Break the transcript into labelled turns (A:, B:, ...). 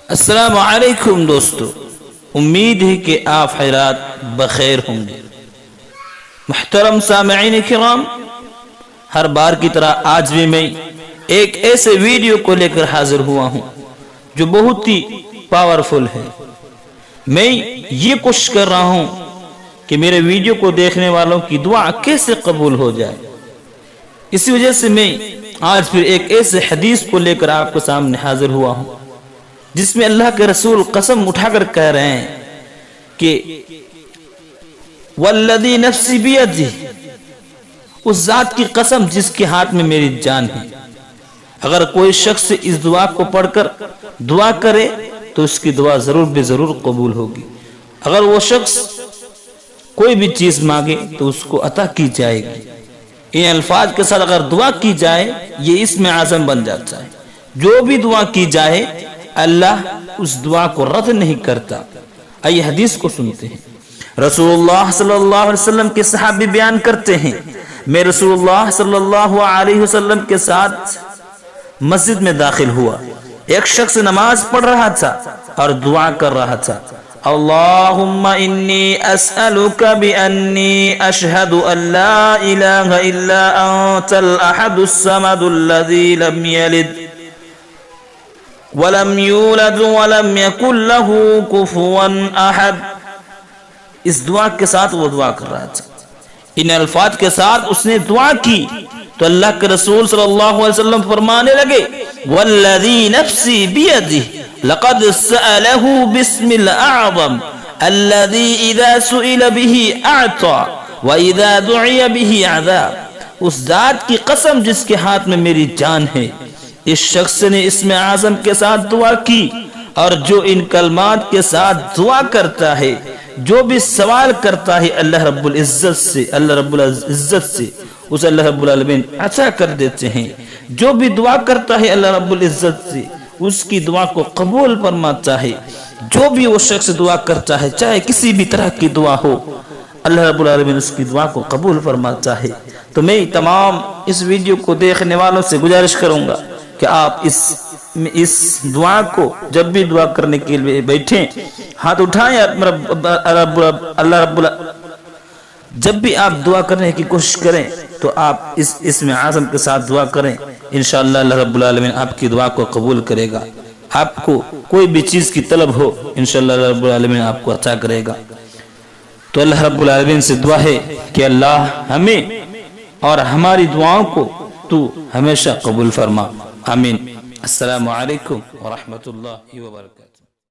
A: السلام علیکم دوستو، امید ہے کہ آپ حضرات بخیر ہوں گے۔ محترم سامعین کرام، ہر بار کی طرح آج بھی میں ایک ایسے ویڈیو کو لے کر حاضر ہوا ہوں جو بہت ہی پاورفل ہے۔ میں یہ کوشش کر رہا ہوں کہ میرے ویڈیو کو دیکھنے والوں کی دعا کیسے قبول ہو جائے۔ اسی وجہ سے میں آج پھر ایک ایسے حدیث کو لے کر آپ کے سامنے حاضر ہوا ہوں جس میں اللہ کے رسول قسم اٹھا کر کہہ رہے ہیں کہ والذی نفسی بیدہ، اس ذات کی قسم جس کے ہاتھ میں میری جان ہے، اگر کوئی شخص اس دعا کو پڑھ کر دعا کرے تو اس کی دعا ضرور بے ضرور قبول ہوگی۔ اگر وہ شخص کوئی بھی چیز مانگے تو اس کو عطا کی جائے گی۔ ان الفاظ کے ساتھ اگر دعا کی جائے یہ اسم اعظم بن جاتا ہے۔ جو بھی دعا کی جائے اللہ اس دعا کو رد نہیں کرتا۔ آئیے حدیث کو سنتے ہیں۔ رسول اللہ صلی اللہ علیہ وسلم کے صحابی بیان کرتے ہیں، میں رسول اللہ صلی اللہ علیہ وسلم کے ساتھ مسجد میں داخل ہوا۔ ایک شخص نماز پڑھ رہا تھا اور دعا کر رہا تھا، اللہم انی اسألک بانی اشہد ان لا الہ الا انت الاحد الصمد الذی لم یلد ولم یولد ولم یکن له کفوا احد۔ اس دعا کے ساتھ وہ دعا کر رہا تھا، ان الفاظ کے ساتھ اس نے دعا کی تو اللہ کے رسول صلی اللہ علیہ وسلم فرمانے لگے والذی نفسی بیدہ لقد سألہ باسم الاعظم الذی اذا سئل به اعطا واذا دعی به عذاب۔ اس ذات کی قسم جس کے ہاتھ میں میری جان ہے، اس شخص نے اسم اعظم کے ساتھ دعا کی، اور جو ان کلمات کے ساتھ دعا کرتا ہے، جو بھی سوال کرتا ہے اللہ رب العزت سے، اللہ رب العزت سے اسے اللہ رب العالمین عطا کر دیتے ہیں۔ جو بھی دعا کرتا ہے اللہ رب العزت سے اس کی دعا کو قبول فرماتا ہے۔ جو بھی وہ شخص دعا کرتا ہے چاہے کسی بھی طرح کی دعا ہو، اللہ رب العالمین اس کی دعا کو قبول فرماتا ہے۔ تو میں تمام اس ویڈیو کو دیکھنے والوں سے گزارش کروں گا کہ آپ اس دعا کو جب بھی دعا کرنے کے لیے بیٹھیں ہاتھ اٹھائیں، اللہ رب جب بھی آپ دعا کرنے کی کوشش کریں تو آپ اس اسم اعظم کے ساتھ دعا کریں، انشاءاللہ اللہ رب العالمین آپ کی دعا کو قبول کرے گا۔ آپ کو کوئی بھی چیز کی طلب ہو انشاءاللہ اللہ رب العالمین آپ کو عطا کرے گا۔ تو اللہ رب العالمین سے دعا ہے کہ اللہ ہمیں اور ہماری دعاؤں کو تو ہمیشہ قبول فرما، آمین۔ السلام علیکم ورحمۃ اللہ وبرکاتہ۔